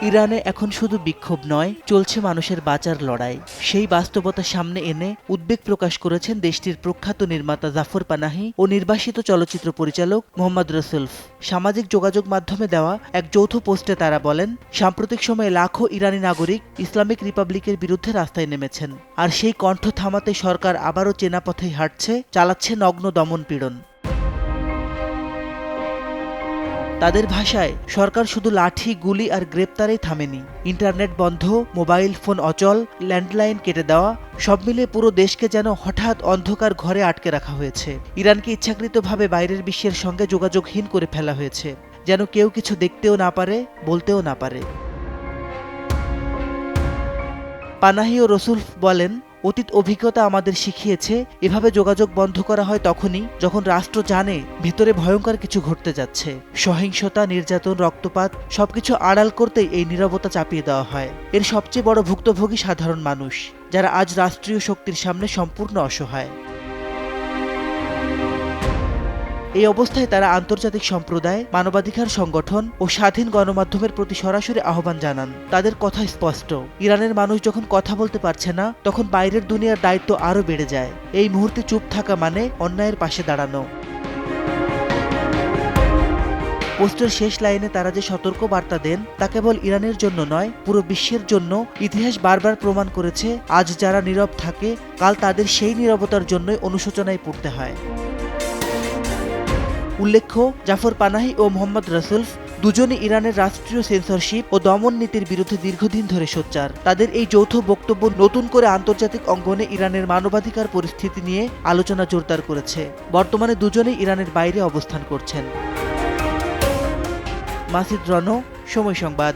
ইরানে এখন শুধু বিক্ষোভ নয়, চলছে মানুষের বাঁচার লড়াই। সেই বাস্তবতা সামনে এনে উদ্বেগ প্রকাশ করেছেন দেশটির প্রখ্যাত নির্মাতা জাফর পানাহি ও নির্বাসিত চলচ্চিত্র পরিচালক মোহাম্মদ রসুলফ। সামাজিক যোগাযোগ মাধ্যমে দেওয়া এক যৌথ পোস্টে তারা বলেন, সাম্প্রতিক সময়ে লাখো ইরানি নাগরিক ইসলামিক রিপাবলিকের বিরুদ্ধে রাস্তায় নেমেছেন। আর সেই কণ্ঠ থামাতে সরকার আবারও চেনা পথেই হাঁটছে, চালাচ্ছে নগ্ন দমনপীড়ন। তাদের ভাষায়, সরকার শুধু লাঠি, গুলি আর গ্রেপ্তারেই থামেনি। ইন্টারনেট বন্ধ, মোবাইল ফোন অচল, ল্যান্ডলাইন কেটে দেওয়া, সব মিলে পুরো দেশকে যেন হঠাৎ অন্ধকার ঘরে আটকে রাখা হয়েছে। ইরানকে ইচ্ছাকৃতভাবে বাইরের বিশ্বের সঙ্গে যোগাযোগহীন করে ফেলা হয়েছে, যেন কেউ কিছু দেখতেও না পারে, বলতেও না পারে। পানাহি ও রসুলফ বলেন, অতীত অভিজ্ঞতা আমাদের শিখিয়েছে এভাবে যোগাযোগ বন্ধ করা হয় তখনই যখন রাষ্ট্র জানে ভেতরে ভয়ঙ্কর কিছু ঘটতে যাচ্ছে। সহিংসতা, নির্যাতন, রক্তপাত সবকিছু আড়াল করতেই এই নীরবতা চাপিয়ে দেওয়া হয়। এর সবচেয়ে বড় ভুক্তভোগী সাধারণ মানুষ, যারা আজ রাষ্ট্রীয় শক্তির সামনে সম্পূর্ণ অসহায়। এই অবস্থায় তারা আন্তর্জাতিক সম্প্রদায়, মানবাধিকার সংগঠন ও স্বাধীন গণমাধ্যমের প্রতি সরাসরি আহ্বান জানান। তাদের কথা স্পষ্ট, ইরানের মানুষ যখন কথা বলতে পারছে না, তখন বাইরের দুনিয়ার দায়িত্ব আরও বেড়ে যায়। এই মুহূর্তে চুপ থাকা মানে অন্যায়ের পাশে দাঁড়ানো। পোস্টের শেষ লাইনে তারা যে সতর্ক বার্তা দেন, তা কেবল ইরানের জন্য নয়, পুরো বিশ্বের জন্য। ইতিহাস বারবার প্রমাণ করেছে, আজ যারা নীরব থাকে, কাল তাদের সেই নীরবতার জন্যই অনুশোচনায় পড়তে হয়। উল্লেখ্য, জাফর পানাহি ও মোহাম্মদ রসুলফ দুজনই ইরানের রাষ্ট্রীয় সেন্সরশিপ ও দমন নীতির বিরুদ্ধে দীর্ঘদিন ধরে সোচ্চার। তাদের এই যৌথ বক্তব্য নতুন করে আন্তর্জাতিক অঙ্গনে ইরানের মানবাধিকার পরিস্থিতি নিয়ে আলোচনা জোরদার করেছে। বর্তমানে দুজনেই ইরানের বাইরে অবস্থান করছেন। মাসিদ রনো, সময় সংবাদ।